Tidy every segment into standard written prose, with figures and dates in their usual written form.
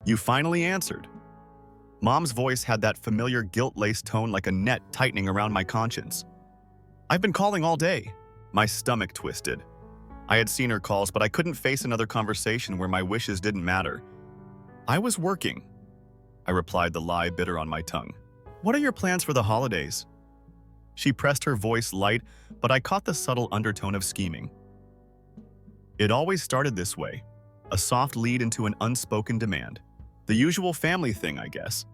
You finally answered. Mom's voice had that familiar guilt-laced tone like a net tightening around my conscience. I've been calling all day. My stomach twisted. I had seen her calls, but I couldn't face another conversation where my wishes didn't matter. I was working, I replied, the lie bitter on my tongue. What are your plans for the holidays? She pressed her voice light, but I caught the subtle undertone of scheming. It always started this way, a soft lead into an unspoken demand. The usual family thing, I guess.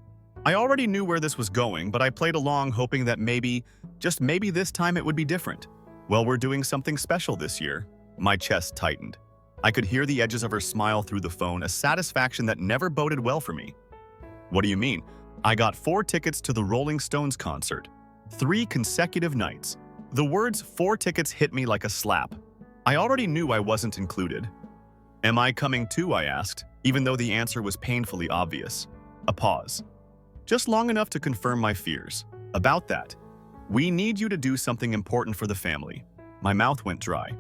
I already knew where this was going, but I played along hoping that maybe, just maybe this time it would be different. Well, we're doing something special this year. My chest tightened. I could hear the edges of her smile through the phone, a satisfaction that never boded well for me. What do you mean? I got 4 tickets to the Rolling Stones concert. 3 consecutive nights. The words 4 tickets hit me like a slap. I already knew I wasn't included. Am I coming too? I asked, even though the answer was painfully obvious. A pause. Just long enough to confirm my fears. About that. We need you to do something important for the family. My mouth went dry.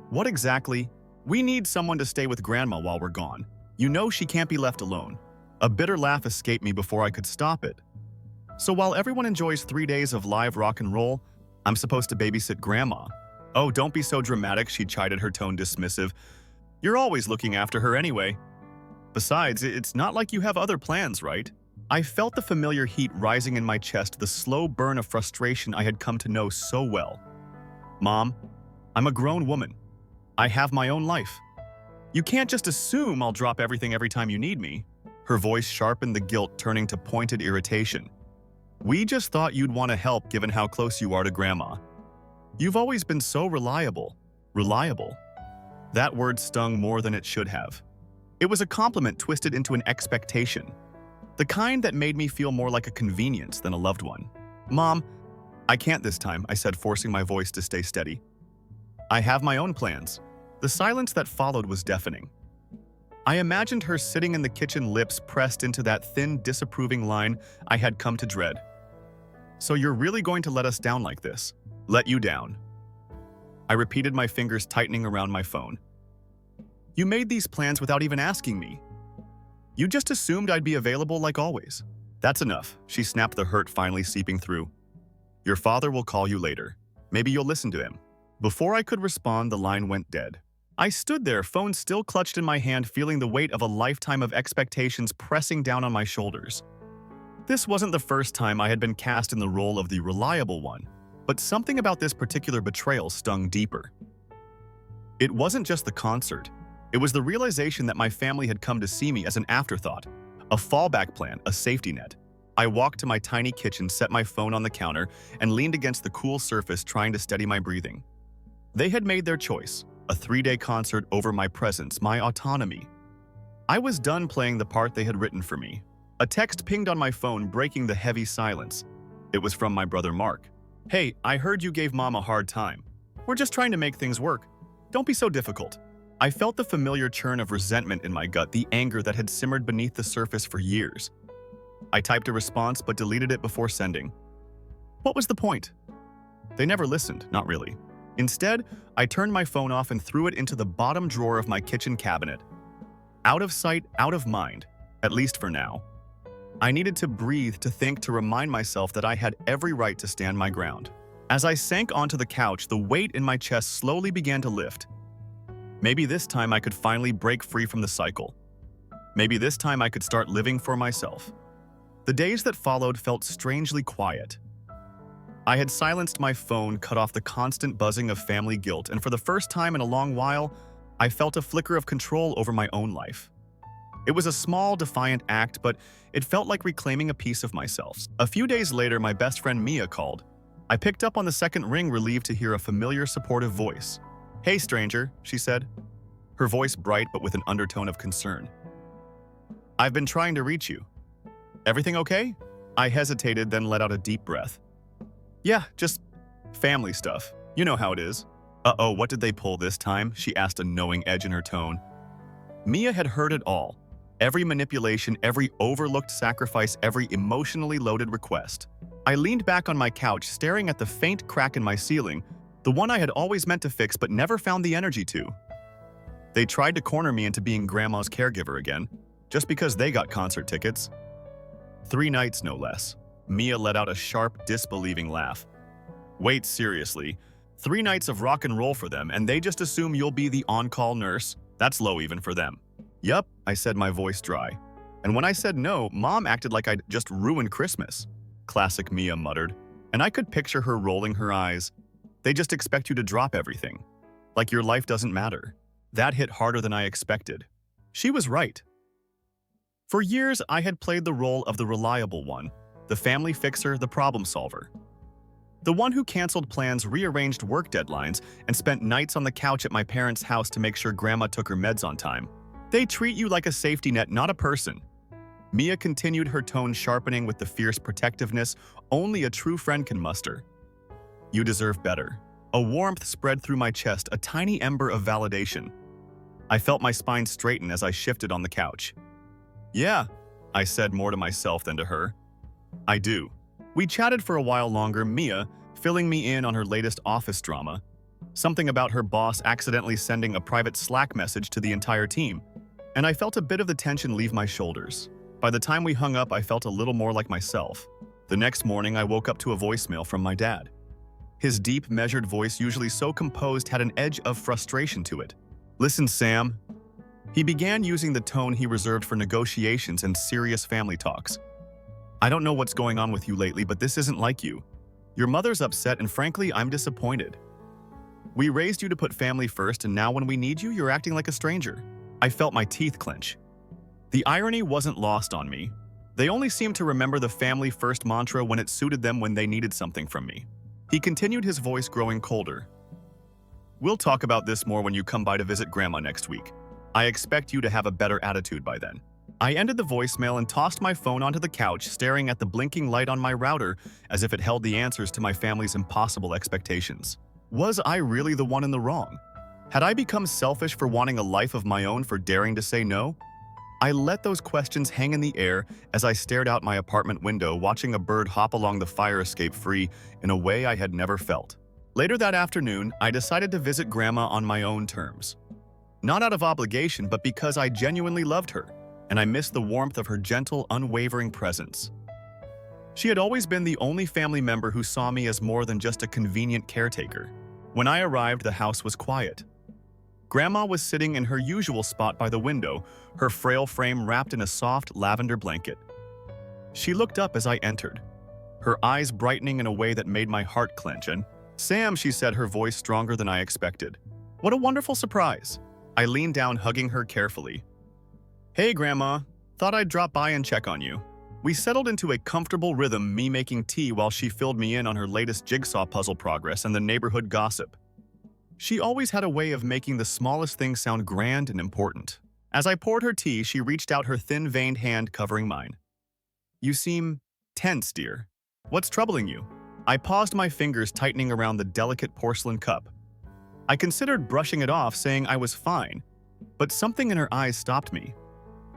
What exactly? We need someone to stay with Grandma while we're gone. You know she can't be left alone. A bitter laugh escaped me before I could stop it. So while everyone enjoys 3 days of live rock and roll, I'm supposed to babysit Grandma. Oh, don't be so dramatic, she chided, her tone dismissive. You're always looking after her anyway. Besides, it's not like you have other plans, right? I felt the familiar heat rising in my chest, the slow burn of frustration I had come to know so well. Mom, I'm a grown woman. I have my own life. You can't just assume I'll drop everything every time you need me. Her voice sharpened, the guilt turning to pointed irritation. We just thought you'd want to help given how close you are to Grandma. You've always been so reliable. Reliable. That word stung more than it should have. It was a compliment twisted into an expectation. The kind that made me feel more like a convenience than a loved one. Mom, I can't this time, I said, forcing my voice to stay steady. I have my own plans. The silence that followed was deafening. I imagined her sitting in the kitchen, lips pressed into that thin, disapproving line I had come to dread. So you're really going to let us down like this? Let you down? I repeated, my fingers tightening around my phone. You made these plans without even asking me. You just assumed I'd be available like always. That's enough, she snapped, the hurt finally seeping through. Your father will call you later. Maybe you'll listen to him. Before I could respond, the line went dead. I stood there, phone still clutched in my hand, feeling the weight of a lifetime of expectations pressing down on my shoulders. This wasn't the first time I had been cast in the role of the reliable one, but something about this particular betrayal stung deeper. It wasn't just the concert. It was the realization that my family had come to see me as an afterthought, a fallback plan, a safety net. I walked to my tiny kitchen, set my phone on the counter, and leaned against the cool surface, trying to steady my breathing. They had made their choice, a 3-day concert over my presence, my autonomy. I was done playing the part they had written for me. A text pinged on my phone, breaking the heavy silence. It was from my brother Mark. Hey, I heard you gave Mom a hard time. We're just trying to make things work. Don't be so difficult. I felt the familiar churn of resentment in my gut, the anger that had simmered beneath the surface for years. I typed a response but deleted it before sending. What was the point? They never listened, not really. Instead, I turned my phone off and threw it into the bottom drawer of my kitchen cabinet. Out of sight, out of mind, at least for now. I needed to breathe, to think, to remind myself that I had every right to stand my ground. As I sank onto the couch, the weight in my chest slowly began to lift. Maybe this time I could finally break free from the cycle. Maybe this time I could start living for myself. The days that followed felt strangely quiet. I had silenced my phone, cut off the constant buzzing of family guilt, and for the first time in a long while, I felt a flicker of control over my own life. It was a small, defiant act, but it felt like reclaiming a piece of myself. A few days later, my best friend Mia called. I picked up on the second ring, relieved to hear a familiar, supportive voice. Hey, stranger, she said, her voice bright but with an undertone of concern. I've been trying to reach you. Everything okay? I hesitated, then let out a deep breath. Yeah, just family stuff. You know how it is. Uh-oh, what did they pull this time? She asked, a knowing edge in her tone. Mia had heard it all. Every manipulation, every overlooked sacrifice, every emotionally loaded request. I leaned back on my couch, staring at the faint crack in my ceiling, the one I had always meant to fix but never found the energy to. They tried to corner me into being Grandma's caregiver again. just because they got concert tickets. 3 nights, no less. Mia let out a sharp, disbelieving laugh. Wait, seriously? 3 nights of rock and roll for them, and they just assume you'll be the on-call nurse? That's low even for them. Yup, I said, my voice dry. And when I said no, Mom acted like I'd just ruined Christmas. Classic Mia muttered, and I could picture her rolling her eyes. They just expect you to drop everything. Like your life doesn't matter. That hit harder than I expected. She was right. For years, I had played the role of the reliable one, the family fixer, the problem solver. The one who canceled plans, rearranged work deadlines, and spent nights on the couch at my parents' house to make sure Grandma took her meds on time. They treat you like a safety net, not a person. Mia continued, her tone sharpening with the fierce protectiveness only a true friend can muster. You deserve better. A warmth spread through my chest, a tiny ember of validation. I felt my spine straighten as I shifted on the couch. Yeah, I said, more to myself than to her. I do. We chatted for a while longer, Mia filling me in on her latest office drama. Something about her boss accidentally sending a private Slack message to the entire team. And I felt a bit of the tension leave my shoulders. By the time we hung up, I felt a little more like myself. The next morning, I woke up to a voicemail from my dad. His deep, measured voice, usually so composed, had an edge of frustration to it. Listen, Sam. He began using the tone he reserved for negotiations and serious family talks. I don't know what's going on with you lately, but this isn't like you. Your mother's upset, and frankly, I'm disappointed. We raised you to put family first, and now when we need you, you're acting like a stranger. I felt my teeth clench. The irony wasn't lost on me. They only seemed to remember the family first mantra when it suited them, when they needed something from me. He continued, his voice growing colder. We'll talk about this more when you come by to visit Grandma next week. I expect you to have a better attitude by then. I ended the voicemail and tossed my phone onto the couch, staring at the blinking light on my router as if it held the answers to my family's impossible expectations. Was I really the one in the wrong? Had I become selfish for wanting a life of my own, for daring to say no? I let those questions hang in the air as I stared out my apartment window, watching a bird hop along the fire escape free in a way I had never felt. Later that afternoon, I decided to visit Grandma on my own terms. Not out of obligation, but because I genuinely loved her, and I missed the warmth of her gentle, unwavering presence. She had always been the only family member who saw me as more than just a convenient caretaker. When I arrived, the house was quiet. Grandma was sitting in her usual spot by the window, her frail frame wrapped in a soft lavender blanket. She looked up as I entered, her eyes brightening in a way that made my heart clench, and, "Sam," she said, her voice stronger than I expected. "What a wonderful surprise." I leaned down, hugging her carefully. "Hey, Grandma. Thought I'd drop by and check on you." We settled into a comfortable rhythm, me making tea while she filled me in on her latest jigsaw puzzle progress and the neighborhood gossip. She always had a way of making the smallest things sound grand and important. As I poured her tea, she reached out her thin-veined hand, covering mine. "You seem tense, dear. What's troubling you?" I paused, my fingers tightening around the delicate porcelain cup. I considered brushing it off, saying I was fine, but something in her eyes stopped me.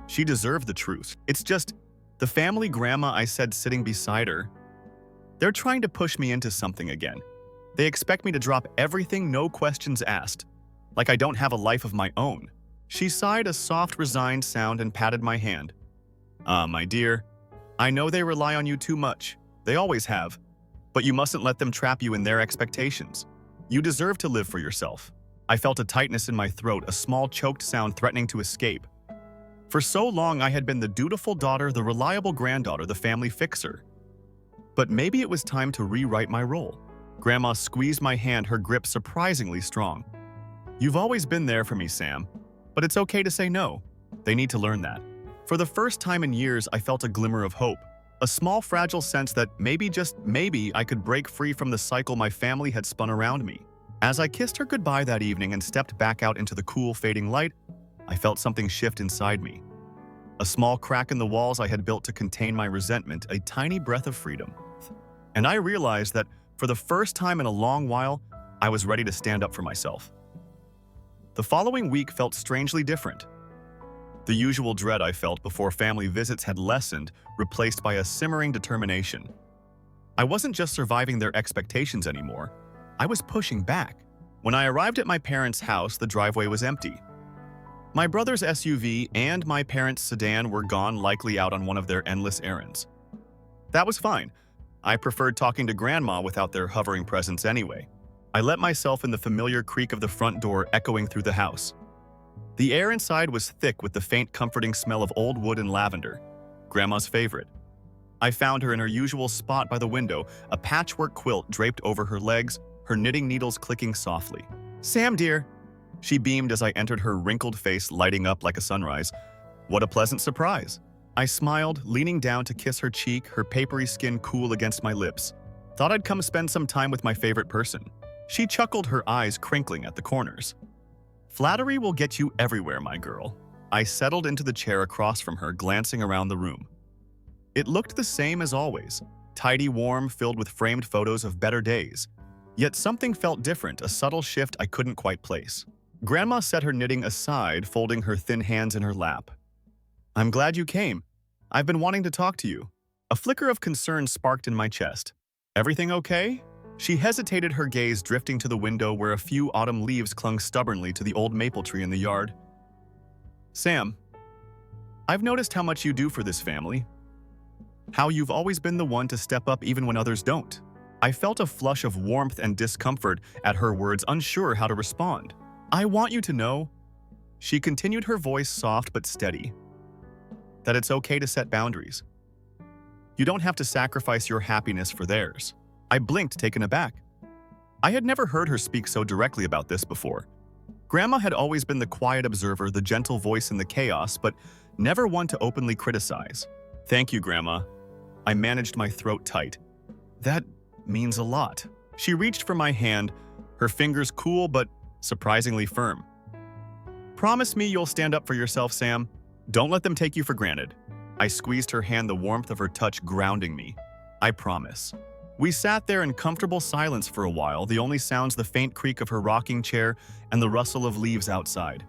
She deserved the truth. "It's just the family, Grandma," I said, sitting beside her. "They're trying to push me into something again. They expect me to drop everything, no questions asked, like I don't have a life of my own." She sighed, a soft, resigned sound, and patted my hand. My dear, I know they rely on you too much. They always have. But you mustn't let them trap you in their expectations. You deserve to live for yourself." I felt a tightness in my throat, a small choked sound threatening to escape. For so long, I had been the dutiful daughter, the reliable granddaughter, the family fixer. But maybe it was time to rewrite my role. Grandma squeezed my hand, her grip surprisingly strong. "You've always been there for me, Sam. But it's okay to say no. They need to learn that." For the first time in years, I felt a glimmer of hope. A small, fragile sense that maybe, just maybe, I could break free from the cycle my family had spun around me. As I kissed her goodbye that evening and stepped back out into the cool, fading light, I felt something shift inside me. A small crack in the walls I had built to contain my resentment, a tiny breath of freedom. And I realized that, for the first time in a long while, I was ready to stand up for myself. The following week felt strangely different. The usual dread I felt before family visits had lessened, replaced by a simmering determination. I wasn't just surviving their expectations anymore. I was pushing back. When I arrived at my parents' house, the driveway was empty. My brother's SUV and my parents' sedan were gone, likely out on one of their endless errands. That was fine. I preferred talking to Grandma without their hovering presence anyway. I let myself in the familiar creak of the front door echoing through the house. The air inside was thick with the faint comforting smell of old wood and lavender, Grandma's favorite. I found her in her usual spot by the window, a patchwork quilt draped over her legs, her knitting needles clicking softly. "Sam, dear," she beamed as I entered, her wrinkled face lighting up like a sunrise. What a pleasant surprise. I smiled, leaning down to kiss her cheek, her papery skin cool against my lips. Thought I'd come spend some time with my favorite person. She chuckled, her eyes crinkling at the corners. "Flattery will get you everywhere, my girl." I settled into the chair across from her, glancing around the room. It looked the same as always, tidy, warm, filled with framed photos of better days. Yet something felt different, a subtle shift I couldn't quite place. Grandma set her knitting aside, folding her thin hands in her lap. "I'm glad you came. I've been wanting to talk to you." A flicker of concern sparked in my chest. "Everything okay?" She hesitated, her gaze drifting to the window where a few autumn leaves clung stubbornly to the old maple tree in the yard. "Sam, I've noticed how much you do for this family. How you've always been the one to step up even when others don't." I felt a flush of warmth and discomfort at her words, unsure how to respond. "I want you to know," she continued, her voice soft but steady, "that it's okay to set boundaries. You don't have to sacrifice your happiness for theirs." I blinked, taken aback. I had never heard her speak so directly about this before. Grandma had always been the quiet observer, the gentle voice in the chaos, but never one to openly criticize. "Thank you, Grandma." I managed my throat tight. "That means a lot." She reached for my hand, her fingers cool but surprisingly firm. "Promise me you'll stand up for yourself, Sam. Don't let them take you for granted." I squeezed her hand, the warmth of her touch grounding me. "I promise." We sat there in comfortable silence for a while, the only sounds the faint creak of her rocking chair and the rustle of leaves outside.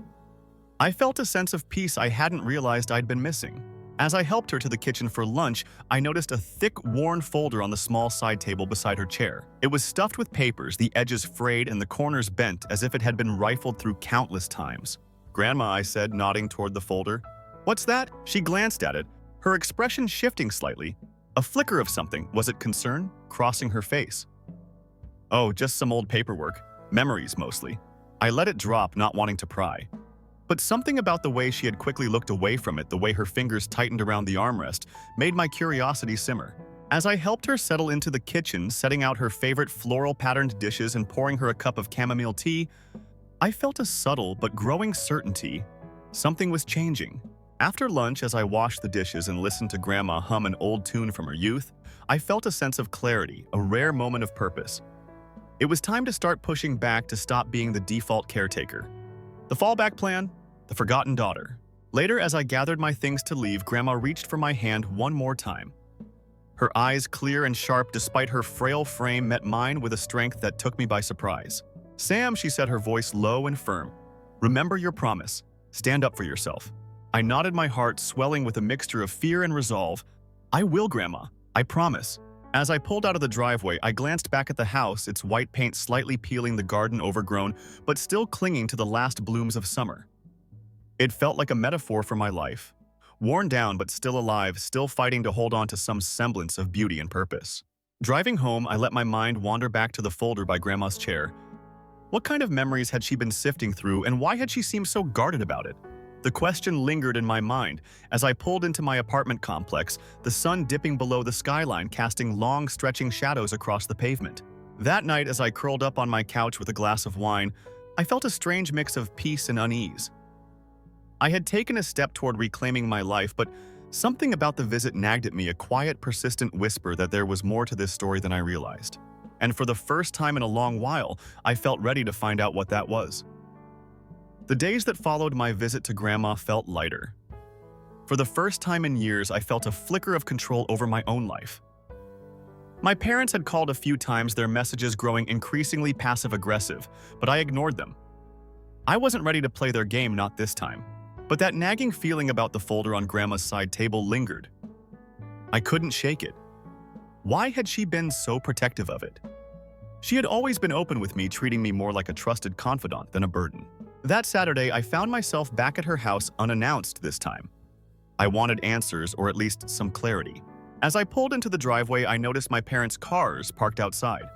I felt a sense of peace I hadn't realized I'd been missing. As I helped her to the kitchen for lunch, I noticed a thick, worn folder on the small side table beside her chair. It was stuffed with papers, the edges frayed and the corners bent as if it had been rifled through countless times. "Grandma," I said, nodding toward the folder. "What's that?" She glanced at it, her expression shifting slightly. A flicker of something, was it concern, crossing her face. "Oh, just some old paperwork. Memories, mostly." I let it drop, not wanting to pry. But something about the way she had quickly looked away from it, the way her fingers tightened around the armrest, made my curiosity simmer. As I helped her settle into the kitchen, setting out her favorite floral-patterned dishes and pouring her a cup of chamomile tea, I felt a subtle but growing certainty. Something was changing. After lunch, as I washed the dishes and listened to Grandma hum an old tune from her youth, I felt a sense of clarity, a rare moment of purpose. It was time to start pushing back, to stop being the default caretaker. The fallback plan? The forgotten daughter. Later, as I gathered my things to leave, Grandma reached for my hand one more time. Her eyes, clear and sharp despite her frail frame, met mine with a strength that took me by surprise. "Sam," she said, her voice low and firm, "remember your promise. Stand up for yourself." I nodded, my heart swelling with a mixture of fear and resolve. "I will, Grandma. I promise." As I pulled out of the driveway, I glanced back at the house, its white paint slightly peeling, the garden overgrown, but still clinging to the last blooms of summer. It felt like a metaphor for my life. Worn down but still alive, still fighting to hold on to some semblance of beauty and purpose. Driving home, I let my mind wander back to the folder by Grandma's chair. What kind of memories had she been sifting through, and why had she seemed so guarded about it? The question lingered in my mind as I pulled into my apartment complex, the sun dipping below the skyline, casting long, stretching shadows across the pavement. That night, as I curled up on my couch with a glass of wine, I felt a strange mix of peace and unease. I had taken a step toward reclaiming my life, but something about the visit nagged at me, a quiet, persistent whisper that there was more to this story than I realized. And for the first time in a long while, I felt ready to find out what that was. The days that followed my visit to Grandma felt lighter. For the first time in years, I felt a flicker of control over my own life. My parents had called a few times, their messages growing increasingly passive-aggressive, but I ignored them. I wasn't ready to play their game, not this time. But that nagging feeling about the folder on Grandma's side table lingered. I couldn't shake it. Why had she been so protective of it? She had always been open with me, treating me more like a trusted confidant than a burden. That Saturday, I found myself back at her house unannounced this time. I wanted answers, or at least some clarity. As I pulled into the driveway, I noticed my parents' cars parked outside.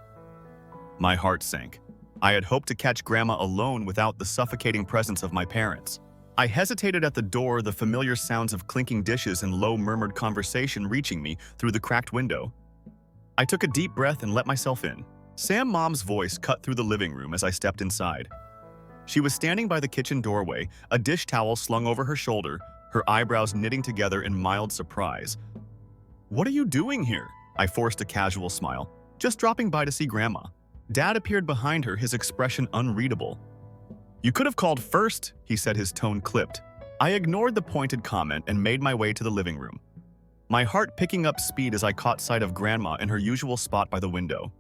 My heart sank. I had hoped to catch Grandma alone without the suffocating presence of my parents. I hesitated at the door, the familiar sounds of clinking dishes and low murmured conversation reaching me through the cracked window. I took a deep breath and let myself in. Mom's voice cut through the living room as I stepped inside. She was standing by the kitchen doorway, a dish towel slung over her shoulder, her eyebrows knitting together in mild surprise. "What are you doing here?" I forced a casual smile. "Just dropping by to see Grandma." Dad appeared behind her, his expression unreadable. "You could have called first," he said, his tone clipped. I ignored the pointed comment and made my way to the living room, my heart picking up speed as I caught sight of Grandma in her usual spot by the window.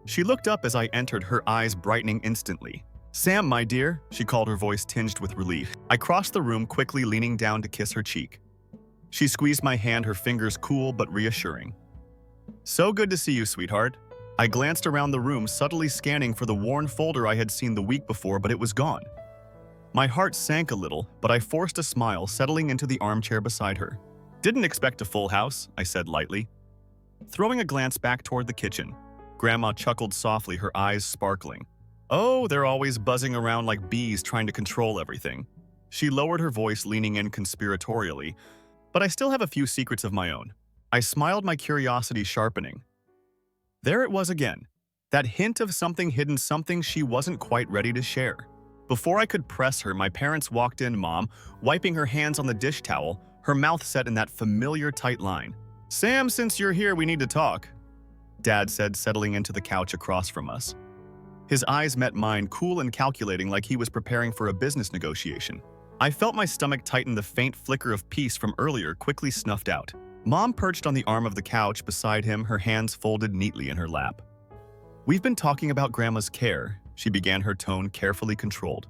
She looked up as I entered, her eyes brightening instantly. "Sam, my dear," she called, her voice tinged with relief. I crossed the room, quickly leaning down to kiss her cheek. She squeezed my hand, her fingers cool but reassuring. "So good to see you, sweetheart." I glanced around the room, subtly scanning for the worn folder I had seen the week before, but it was gone. My heart sank a little, but I forced a smile, settling into the armchair beside her. "Didn't expect a full house," I said lightly. Throwing a glance back toward the kitchen, Grandma chuckled softly, her eyes sparkling. "Oh, they're always buzzing around like bees trying to control everything." She lowered her voice, leaning in conspiratorially. "But I still have a few secrets of my own." I smiled, my curiosity sharpening. There it was again, that hint of something hidden, something she wasn't quite ready to share. Before I could press her, my parents walked in, Mom, wiping her hands on the dish towel, her mouth set in that familiar tight line. "Sam, since you're here, we need to talk," Dad said, settling into the couch across from us. His eyes met mine, cool and calculating, like he was preparing for a business negotiation. I felt my stomach tighten, the faint flicker of peace from earlier quickly snuffed out. Mom perched on the arm of the couch beside him, her hands folded neatly in her lap. "We've been talking about Grandma's care," she began, her tone carefully controlled.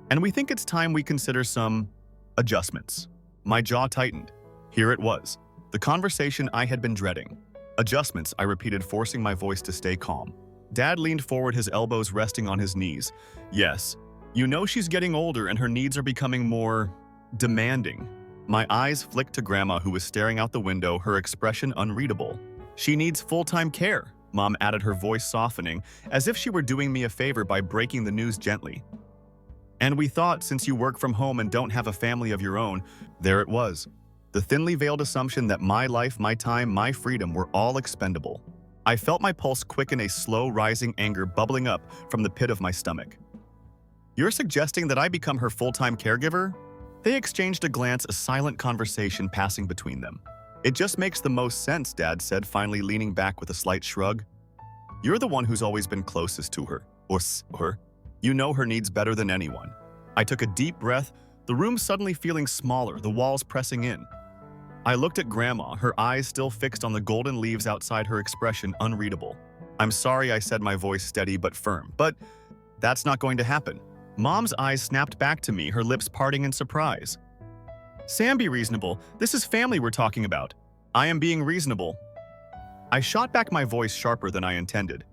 "And we think it's time we consider some adjustments." My jaw tightened. Here it was, the conversation I had been dreading. "Adjustments," I repeated, forcing my voice to stay calm. Dad leaned forward, his elbows resting on his knees. "Yes, you know she's getting older and her needs are becoming more demanding." My eyes flicked to Grandma, who was staring out the window, her expression unreadable. "She needs full-time care," Mom added, her voice softening, as if she were doing me a favor by breaking the news gently. "And we thought, since you work from home and don't have a family of your own," there it was, the thinly veiled assumption that my life, my time, my freedom were all expendable. I felt my pulse quicken, a slow rising anger bubbling up from the pit of my stomach. "You're suggesting that I become her full-time caregiver?" They exchanged a glance, a silent conversation passing between them. "It just makes the most sense," Dad said, finally leaning back with a slight shrug. "You're the one who's always been closest to her, or her. You know her needs better than anyone." I took a deep breath, the room suddenly feeling smaller, the walls pressing in. I looked at Grandma, her eyes still fixed on the golden leaves outside, her expression unreadable. "I'm sorry," I said, my voice steady but firm, "but that's not going to happen." Mom's eyes snapped back to me, her lips parting in surprise. "Sam, be reasonable. This is family we're talking about." "I am being reasonable." I shot back, my voice sharper than I intended.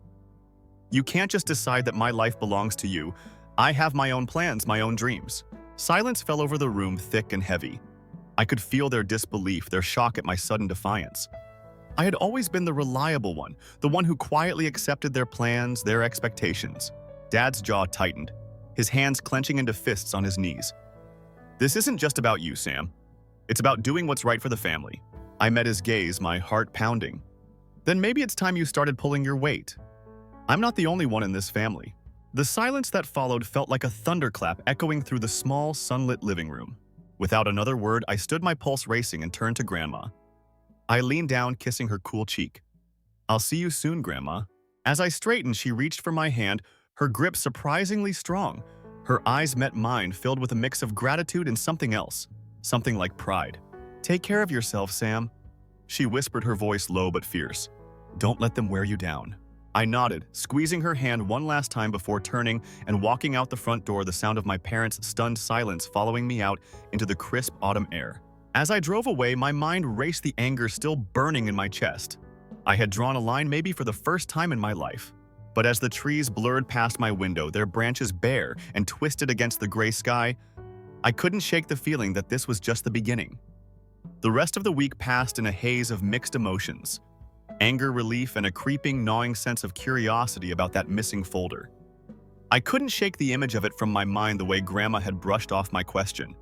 "You can't just decide that my life belongs to you. I have my own plans, my own dreams." Silence fell over the room, thick and heavy. I could feel their disbelief, their shock at my sudden defiance. I had always been the reliable one, the one who quietly accepted their plans, their expectations. Dad's jaw tightened, his hands clenching into fists on his knees. "This isn't just about you, Sam. It's about doing what's right for the family." I met his gaze, my heart pounding. "Then maybe it's time you started pulling your weight. I'm not the only one in this family." The silence that followed felt like a thunderclap echoing through the small, sunlit living room. Without another word, I stood, my pulse racing, and turned to Grandma. I leaned down, kissing her cool cheek. "I'll see you soon, Grandma." As I straightened, she reached for my hand, her grip surprisingly strong. Her eyes met mine, filled with a mix of gratitude and something else, something like pride. "Take care of yourself, Sam," she whispered, her voice low but fierce. "Don't let them wear you down." I nodded, squeezing her hand one last time before turning and walking out the front door, the sound of my parents' stunned silence following me out into the crisp autumn air. As I drove away, my mind raced, the anger still burning in my chest. I had drawn a line, maybe for the first time in my life. But as the trees blurred past my window, their branches bare and twisted against the gray sky, I couldn't shake the feeling that this was just the beginning. The rest of the week passed in a haze of mixed emotions, anger, relief, and a creeping, gnawing sense of curiosity about that missing folder. I couldn't shake the image of it from my mind the way Grandma had brushed off my question,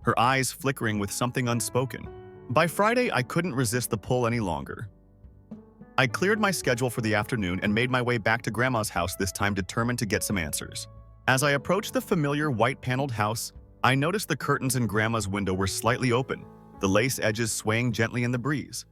her eyes flickering with something unspoken. By Friday, I couldn't resist the pull any longer. I cleared my schedule for the afternoon and made my way back to Grandma's house, this time determined to get some answers. As I approached the familiar white-paneled house, I noticed the curtains in Grandma's window were slightly open, the lace edges swaying gently in the breeze.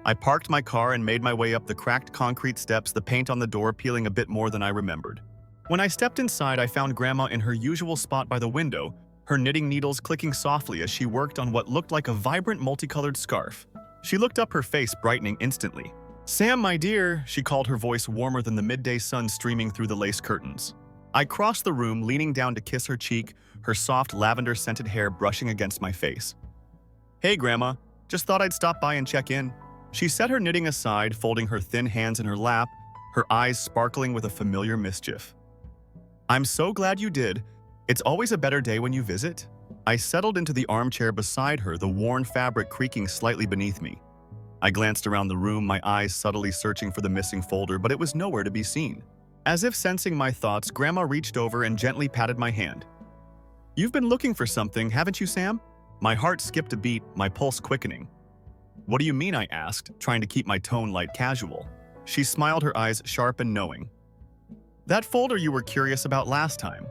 I parked my car and made my way up the cracked concrete steps, the paint on the door peeling a bit more than I remembered. When I stepped inside, I found Grandma in her usual spot by the window, her knitting needles clicking softly as she worked on what looked like a vibrant multicolored scarf. She looked up, her face brightening instantly. "Sam, my dear," she called, her voice warmer than the midday sun streaming through the lace curtains. I crossed the room, leaning down to kiss her cheek, her soft lavender-scented hair brushing against my face. "Hey, Grandma. Just thought I'd stop by and check in." She set her knitting aside, folding her thin hands in her lap, her eyes sparkling with a familiar mischief. "I'm so glad you did. It's always a better day when you visit." I settled into the armchair beside her, the worn fabric creaking slightly beneath me. I glanced around the room, my eyes subtly searching for the missing folder, but it was nowhere to be seen. As if sensing my thoughts, Grandma reached over and gently patted my hand. "You've been looking for something, haven't you, Sam?" My heart skipped a beat, my pulse quickening. "What do you mean?" I asked, trying to keep my tone light casual. She smiled, her eyes sharp and knowing. "That folder you were curious about last time.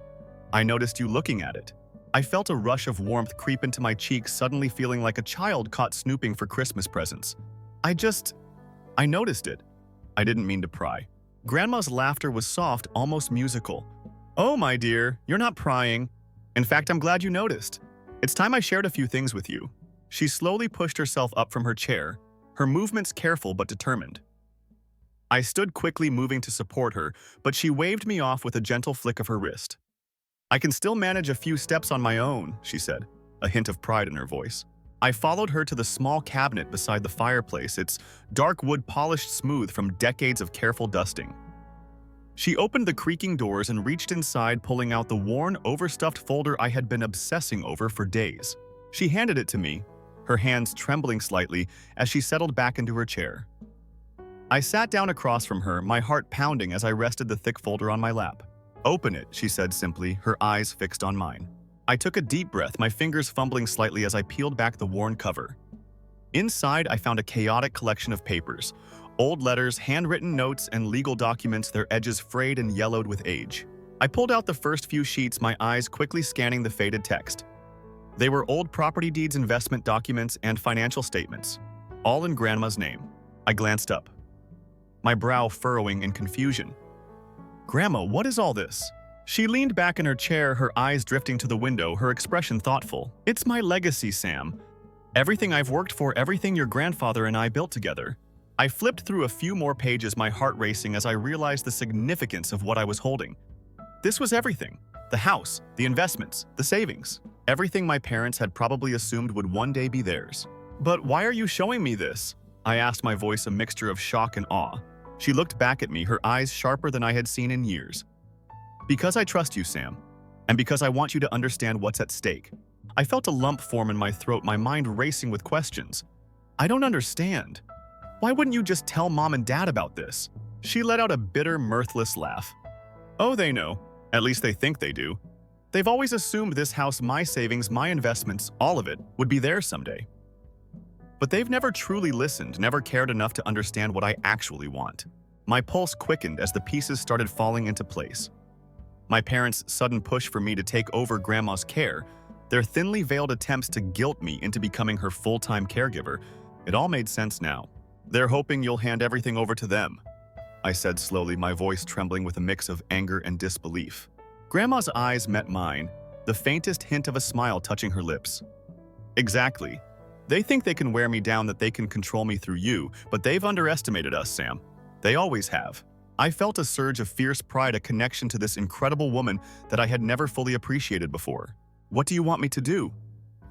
I noticed you looking at it." I felt a rush of warmth creep into my cheeks, suddenly feeling like a child caught snooping for Christmas presents. I noticed it. I didn't mean to pry. Grandma's laughter was soft, almost musical. "Oh, my dear, you're not prying. In fact, I'm glad you noticed. It's time I shared a few things with you." She slowly pushed herself up from her chair, her movements careful but determined. I stood quickly, moving to support her, but she waved me off with a gentle flick of her wrist. "I can still manage a few steps on my own," she said, a hint of pride in her voice. I followed her to the small cabinet beside the fireplace, its dark wood polished smooth from decades of careful dusting. She opened the creaking doors and reached inside, pulling out the worn, overstuffed folder I had been obsessing over for days. She handed it to me, her hands trembling slightly as she settled back into her chair. I sat down across from her, my heart pounding as I rested the thick folder on my lap. "Open it," she said simply, her eyes fixed on mine. I took a deep breath, my fingers fumbling slightly as I peeled back the worn cover. Inside, I found a chaotic collection of papers, old letters, handwritten notes, and legal documents, their edges frayed and yellowed with age. I pulled out the first few sheets, my eyes quickly scanning the faded text. They were old property deeds, investment documents, and financial statements, all in Grandma's name. I glanced up, my brow furrowing in confusion. "Grandma, what is all this?" She leaned back in her chair, her eyes drifting to the window, her expression thoughtful. "It's my legacy, Sam. Everything I've worked for, everything your grandfather and I built together." I flipped through a few more pages, my heart racing as I realized the significance of what I was holding. This was everything. The house, the investments, the savings. Everything my parents had probably assumed would one day be theirs. "But why are you showing me this?" I asked, my voice a mixture of shock and awe. She looked back at me, her eyes sharper than I had seen in years. "Because I trust you, Sam, and because I want you to understand what's at stake." I felt a lump form in my throat, my mind racing with questions. "I don't understand. Why wouldn't you just tell Mom and Dad about this?" She let out a bitter, mirthless laugh. "Oh, they know. At least they think they do. They've always assumed this house, my savings, my investments, all of it, would be theirs someday. But they've never truly listened, never cared enough to understand what I actually want." My pulse quickened as the pieces started falling into place. My parents' sudden push for me to take over Grandma's care, their thinly veiled attempts to guilt me into becoming her full-time caregiver, it all made sense now. "They're hoping you'll hand everything over to them," I said slowly, my voice trembling with a mix of anger and disbelief. Grandma's eyes met mine, the faintest hint of a smile touching her lips. "Exactly. They think they can wear me down, that they can control me through you, but they've underestimated us, Sam. They always have." I felt a surge of fierce pride, a connection to this incredible woman that I had never fully appreciated before. "What do you want me to do?"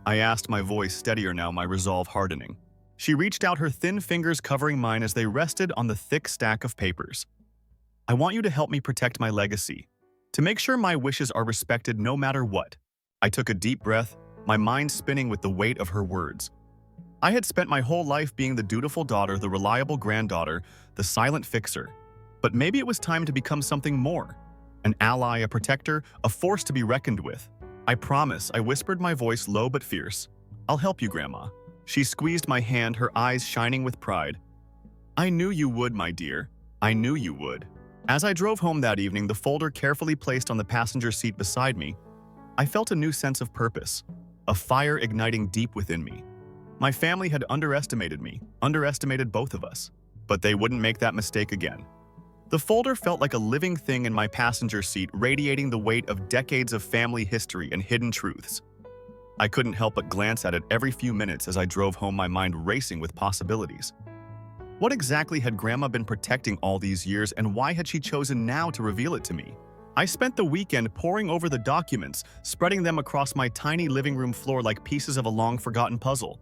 I asked, my voice steadier now, my resolve hardening. She reached out, her thin fingers covering mine as they rested on the thick stack of papers. I want you to help me protect my legacy, to make sure my wishes are respected no matter what." I took a deep breath, my mind spinning with the weight of her words. I had spent my whole life being the dutiful daughter, the reliable granddaughter, the silent fixer. But maybe it was time to become something more. An ally, a protector, a force to be reckoned with. "I promise," I whispered, my voice low but fierce. "I'll help you, Grandma." She squeezed my hand, her eyes shining with pride. "I knew you would, my dear. I knew you would." As I drove home that evening, the folder carefully placed on the passenger seat beside me, I felt a new sense of purpose, a fire igniting deep within me. My family had underestimated me, underestimated both of us, but they wouldn't make that mistake again. The folder felt like a living thing in my passenger seat, radiating the weight of decades of family history and hidden truths. I couldn't help but glance at it every few minutes as I drove home, my mind racing with possibilities. What exactly had Grandma been protecting all these years, and why had she chosen now to reveal it to me? I spent the weekend poring over the documents, spreading them across my tiny living room floor like pieces of a long-forgotten puzzle.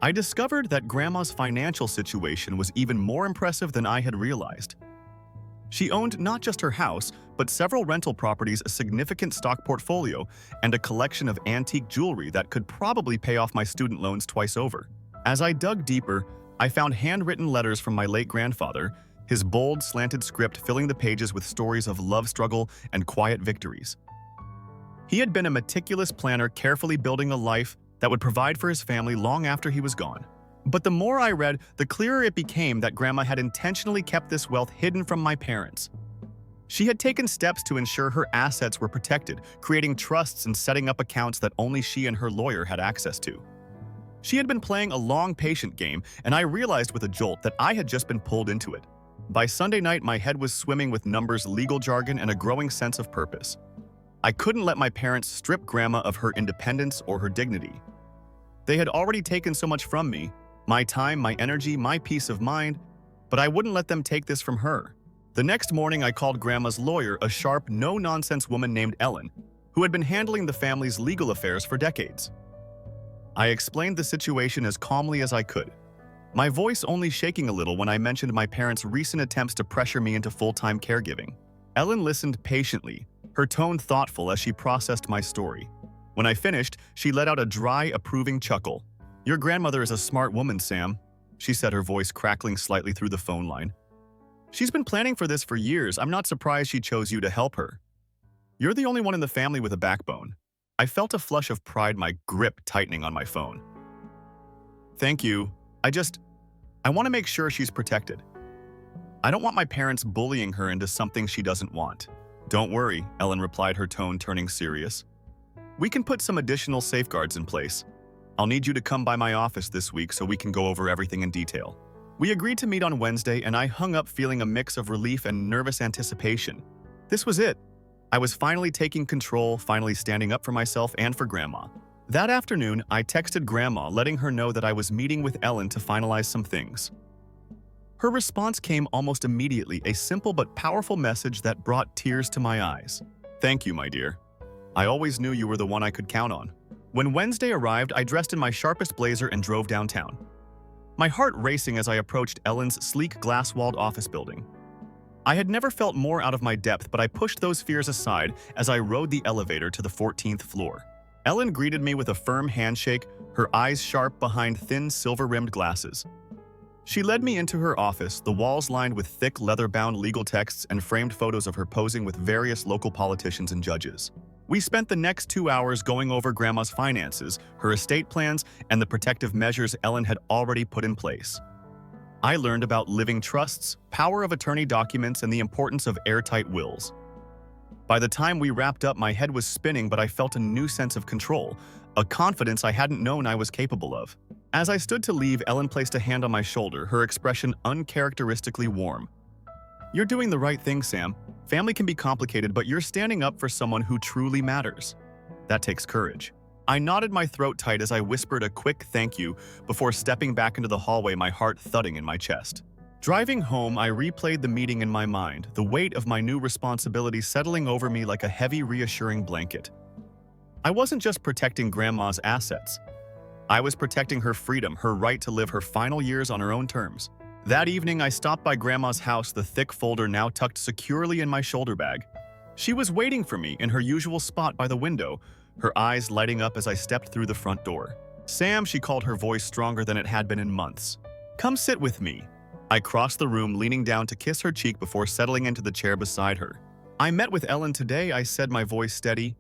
I discovered that Grandma's financial situation was even more impressive than I had realized. She owned not just her house, but several rental properties, a significant stock portfolio, and a collection of antique jewelry that could probably pay off my student loans twice over. As I dug deeper, I found handwritten letters from my late grandfather, his bold, slanted script filling the pages with stories of love struggle and quiet victories. He had been a meticulous planner, carefully building a life that would provide for his family long after he was gone. But the more I read, the clearer it became that Grandma had intentionally kept this wealth hidden from my parents. She had taken steps to ensure her assets were protected, creating trusts and setting up accounts that only she and her lawyer had access to. She had been playing a long, patient game, and I realized with a jolt that I had just been pulled into it. By Sunday night, my head was swimming with numbers, legal jargon, and a growing sense of purpose. I couldn't let my parents strip Grandma of her independence or her dignity. They had already taken so much from me, my time, my energy, my peace of mind, but I wouldn't let them take this from her. The next morning, I called Grandma's lawyer, a sharp, no-nonsense woman named Ellen, who had been handling the family's legal affairs for decades. I explained the situation as calmly as I could, my voice only shaking a little when I mentioned my parents' recent attempts to pressure me into full-time caregiving. Ellen listened patiently, her tone thoughtful as she processed my story. When I finished, she let out a dry, approving chuckle. "Your grandmother is a smart woman, Sam," she said, her voice crackling slightly through the phone line. "She's been planning for this for years. I'm not surprised she chose you to help her. You're the only one in the family with a backbone." I felt a flush of pride, my grip tightening on my phone. "Thank you. I want to make sure she's protected. I don't want my parents bullying her into something she doesn't want." "Don't worry," Ellen replied, her tone turning serious. "We can put some additional safeguards in place. I'll need you to come by my office this week so we can go over everything in detail." We agreed to meet on Wednesday, and I hung up feeling a mix of relief and nervous anticipation. This was it. I was finally taking control, finally standing up for myself and for Grandma. That afternoon, I texted Grandma, letting her know that I was meeting with Ellen to finalize some things. Her response came almost immediately, a simple but powerful message that brought tears to my eyes. "Thank you, my dear. I always knew you were the one I could count on." When Wednesday arrived, I dressed in my sharpest blazer and drove downtown, my heart racing as I approached Ellen's sleek, glass-walled office building. I had never felt more out of my depth, but I pushed those fears aside as I rode the elevator to the 14th floor. Ellen greeted me with a firm handshake, her eyes sharp behind thin, silver-rimmed glasses. She led me into her office, the walls lined with thick, leather-bound legal texts and framed photos of her posing with various local politicians and judges. We spent the next 2 hours going over Grandma's finances, her estate plans, and the protective measures Ellen had already put in place. I learned about living trusts, power of attorney documents, and the importance of airtight wills. By the time we wrapped up, my head was spinning, but I felt a new sense of control, a confidence I hadn't known I was capable of. As I stood to leave, Ellen placed a hand on my shoulder, her expression uncharacteristically warm. "You're doing the right thing, Sam. Family can be complicated, but you're standing up for someone who truly matters. That takes courage." I nodded, my throat tight as I whispered a quick thank you before stepping back into the hallway, my heart thudding in my chest. Driving home, I replayed the meeting in my mind, the weight of my new responsibility settling over me like a heavy, reassuring blanket. I wasn't just protecting Grandma's assets. I was protecting her freedom, her right to live her final years on her own terms. That evening, I stopped by Grandma's house, the thick folder now tucked securely in my shoulder bag. She was waiting for me in her usual spot by the window, her eyes lighting up as I stepped through the front door. "Sam," she called, her voice stronger than it had been in months. "Come sit with me." I crossed the room, leaning down to kiss her cheek before settling into the chair beside her. "I met with Ellen today," I said, my voice steady.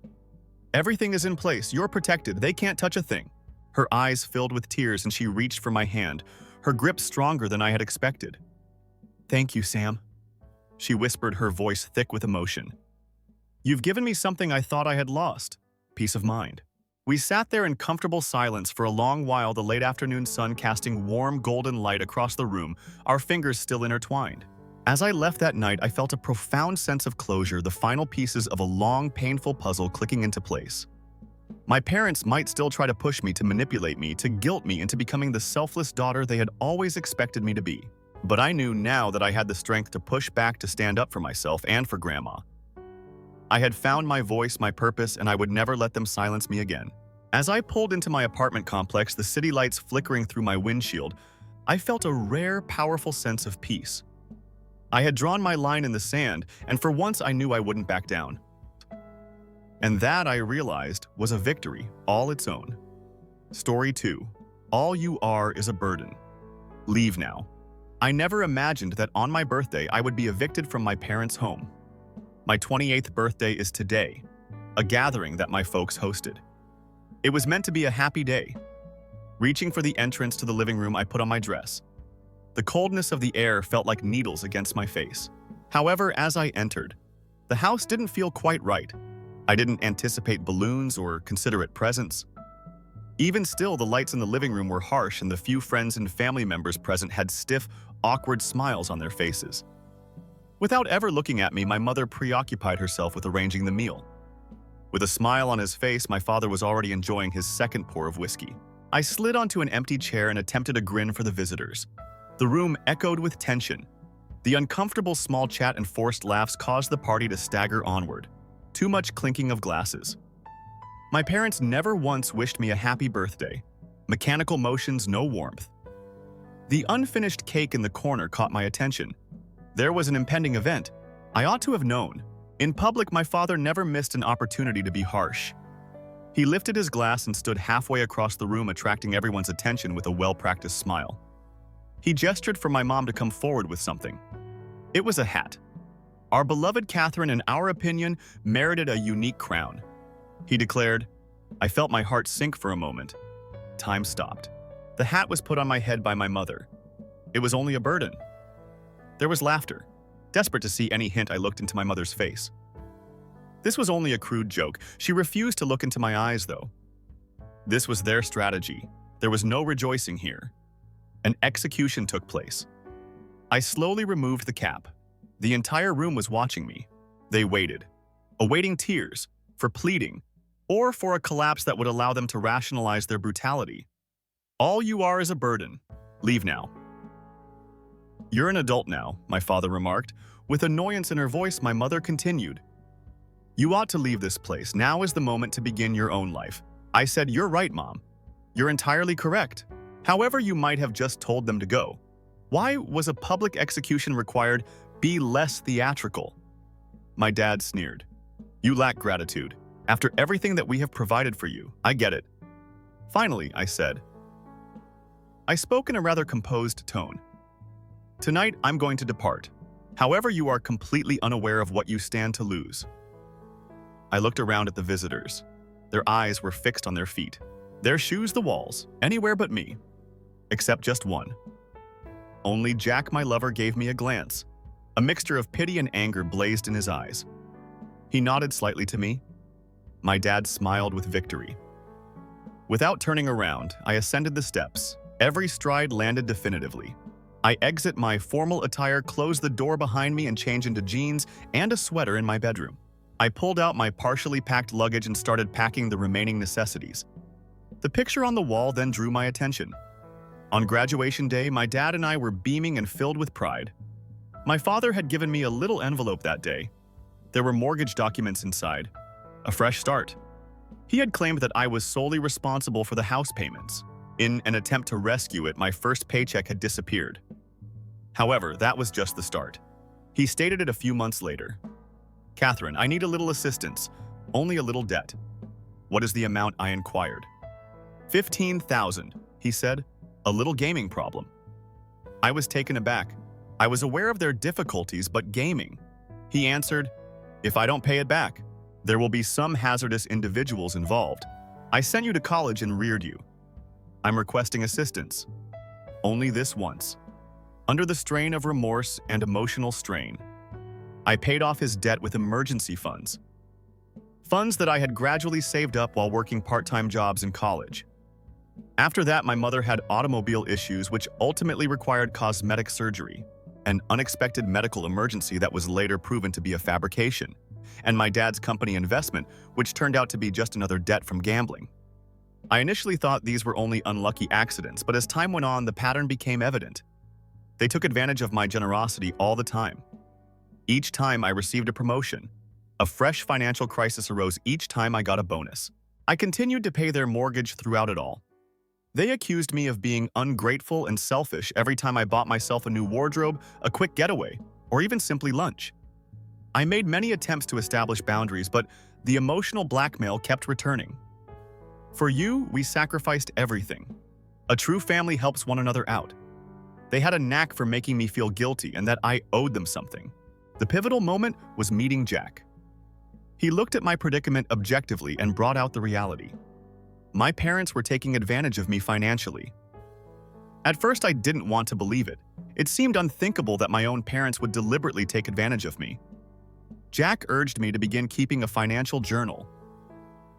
"Everything is in place. You're protected. They can't touch a thing." Her eyes filled with tears and she reached for my hand, her grip stronger than I had expected. "Thank you, Sam," she whispered, her voice thick with emotion. "You've given me something I thought I had lost, peace of mind." We sat there in comfortable silence for a long while, the late afternoon sun casting warm golden light across the room, our fingers still intertwined. As I left that night, I felt a profound sense of closure, the final pieces of a long, painful puzzle clicking into place. My parents might still try to push me, to manipulate me, to guilt me into becoming the selfless daughter they had always expected me to be. But I knew now that I had the strength to push back, to stand up for myself and for Grandma. I had found my voice, my purpose, and I would never let them silence me again. As I pulled into my apartment complex, the city lights flickering through my windshield, I felt a rare, powerful sense of peace. I had drawn my line in the sand, and for once I knew I wouldn't back down. And that, I realized, was a victory all its own. Story 2. All you are is a burden. Leave now. I never imagined that on my birthday I would be evicted from my parents' home. My 28th birthday is today, a gathering that my folks hosted. It was meant to be a happy day. Reaching for the entrance to the living room, I put on my dress. The coldness of the air felt like needles against my face. However, as I entered, the house didn't feel quite right. I didn't anticipate balloons or considerate presents. Even still, the lights in the living room were harsh, and the few friends and family members present had stiff, awkward smiles on their faces. Without ever looking at me, my mother preoccupied herself with arranging the meal. With a smile on his face, my father was already enjoying his second pour of whiskey. I slid onto an empty chair and attempted a grin for the visitors. The room echoed with tension. The uncomfortable small chat and forced laughs caused the party to stagger onward. Too much clinking of glasses. My parents never once wished me a happy birthday. Mechanical motions, no warmth. The unfinished cake in the corner caught my attention. There was an impending event. I ought to have known. In public, my father never missed an opportunity to be harsh. He lifted his glass and stood halfway across the room, attracting everyone's attention with a well-practiced smile. He gestured for my mom to come forward with something. It was a hat. Our beloved Catherine, in our opinion, merited a unique crown. He declared. I felt my heart sink for a moment. Time stopped. The hat was put on my head by my mother. It was only a burden. There was laughter. Desperate to see any hint, I looked into my mother's face. This was only a crude joke. She refused to look into my eyes, though. This was their strategy. There was no rejoicing here. An execution took place. I slowly removed the cap. The entire room was watching me. They waited, awaiting tears, for pleading, or for a collapse that would allow them to rationalize their brutality. All you are is a burden. Leave now. You're an adult now, my father remarked. With annoyance in her voice, my mother continued. You ought to leave this place. Now is the moment to begin your own life. I said, you're right, Mom. You're entirely correct. However, you might have just told them to go. Why was a public execution required? Be less theatrical. My dad sneered. You lack gratitude. After everything that we have provided for you, I get it. Finally, I said. I spoke in a rather composed tone. Tonight, I'm going to depart. However, you are completely unaware of what you stand to lose. I looked around at the visitors. Their eyes were fixed on their feet. Their shoes the walls, anywhere but me. Except just one. Only Jack, my lover, gave me a glance. A mixture of pity and anger blazed in his eyes. He nodded slightly to me. My dad smiled with victory. Without turning around, I ascended the steps. Every stride landed definitively. I exit my formal attire, close the door behind me, and change into jeans and a sweater in my bedroom. I pulled out my partially packed luggage and started packing the remaining necessities. The picture on the wall then drew my attention. On graduation day, my dad and I were beaming and filled with pride. My father had given me a little envelope that day. There were mortgage documents inside. A fresh start. He had claimed that I was solely responsible for the house payments. In an attempt to rescue it, my first paycheck had disappeared. However, that was just the start. He stated it a few months later. "Catherine, I need a little assistance, only a little debt." "What is the amount?" I inquired. "15,000, he said. "A little gaming problem." I was taken aback. I was aware of their difficulties, but gaming. He answered, "If I don't pay it back, there will be some hazardous individuals involved. I sent you to college and reared you. I'm requesting assistance. Only this once." Under the strain of remorse and emotional strain, I paid off his debt with emergency funds. Funds that I had gradually saved up while working part-time jobs in college. After that, my mother had automobile issues which ultimately required cosmetic surgery, an unexpected medical emergency that was later proven to be a fabrication, and my dad's company investment, which turned out to be just another debt from gambling. I initially thought these were only unlucky accidents, but as time went on, the pattern became evident. They took advantage of my generosity all the time. Each time I received a promotion, a fresh financial crisis arose each time I got a bonus. I continued to pay their mortgage throughout it all. They accused me of being ungrateful and selfish every time I bought myself a new wardrobe, a quick getaway, or even simply lunch. I made many attempts to establish boundaries, but the emotional blackmail kept returning. "For you, we sacrificed everything. A true family helps one another out." They had a knack for making me feel guilty and that I owed them something. The pivotal moment was meeting Jack. He looked at my predicament objectively and brought out the reality. My parents were taking advantage of me financially. At first, I didn't want to believe it. It seemed unthinkable that my own parents would deliberately take advantage of me. Jack urged me to begin keeping a financial journal.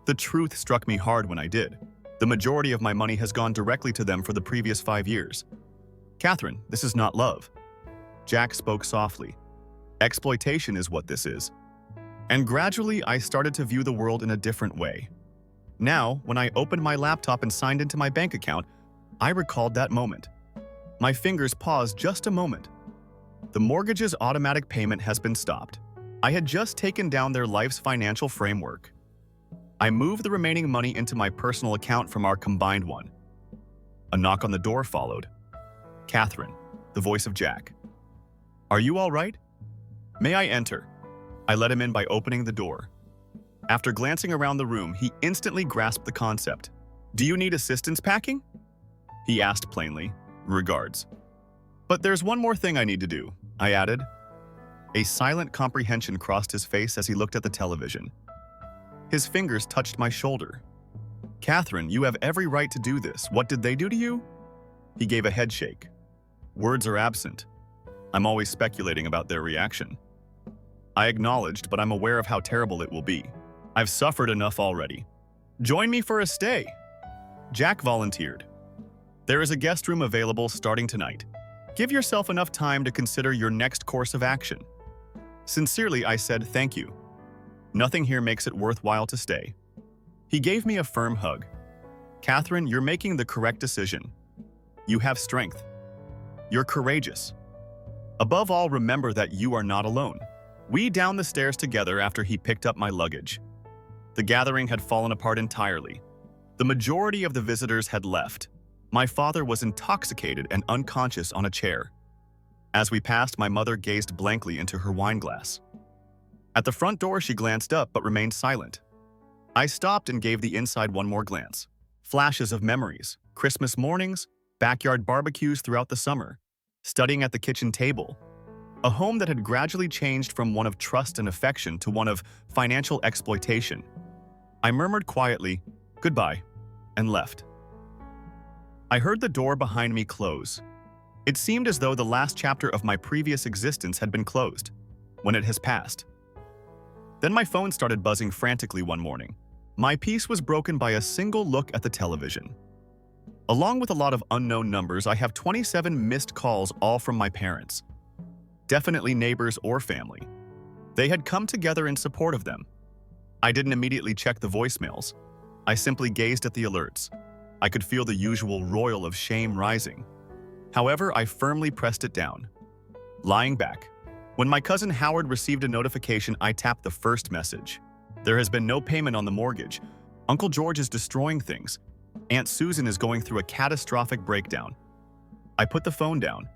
The truth struck me hard when I did. The majority of my money has gone directly to them for the previous 5 years. "Catherine, this is not love." Jack spoke softly. "Exploitation is what this is." And gradually, I started to view the world in a different way. Now, when I opened my laptop and signed into my bank account, I recalled that moment. My fingers paused just a moment. The mortgage's automatic payment has been stopped. I had just taken down their life's financial framework. I moved the remaining money into my personal account from our combined one. A knock on the door followed. "Catherine," the voice of Jack. "Are you all right?" "May I enter?" I let him in by opening the door. After glancing around the room, he instantly grasped the concept. "Do you need assistance packing?" he asked plainly. "Regards." "But there's one more thing I need to do," I added. A silent comprehension crossed his face as he looked at the television. His fingers touched my shoulder. "Catherine, you have every right to do this. What did they do to you?" He gave a head shake. "Words are absent. I'm always speculating about their reaction." I acknowledged, but I'm aware of how terrible it will be. I've suffered enough already. "Join me for a stay," Jack volunteered. "There is a guest room available starting tonight. Give yourself enough time to consider your next course of action." Sincerely, I said thank you. Nothing here makes it worthwhile to stay. He gave me a firm hug. "Catherine, you're making the correct decision. You have strength. You're courageous. Above all, remember that you are not alone." We down the stairs together after he picked up my luggage. The gathering had fallen apart entirely. The majority of the visitors had left. My father was intoxicated and unconscious on a chair. As we passed, my mother gazed blankly into her wine glass. At the front door, she glanced up but remained silent. I stopped and gave the inside one more glance. Flashes of memories, Christmas mornings, backyard barbecues throughout the summer, studying at the kitchen table. A home that had gradually changed from one of trust and affection to one of financial exploitation. I murmured quietly, "Goodbye," and left. I heard the door behind me close. It seemed as though the last chapter of my previous existence had been closed, when it has passed. Then my phone started buzzing frantically one morning. My peace was broken by a single look at the television. Along with a lot of unknown numbers, I have 27 missed calls, all from my parents. Definitely neighbors or family. They had come together in support of them. I didn't immediately check the voicemails. I simply gazed at the alerts. I could feel the usual roil of shame rising. However, I firmly pressed it down. Lying back. When my cousin Howard received a notification, I tapped the first message. There has been no payment on the mortgage. Uncle George is destroying things. Aunt Susan is going through a catastrophic breakdown. I put the phone down.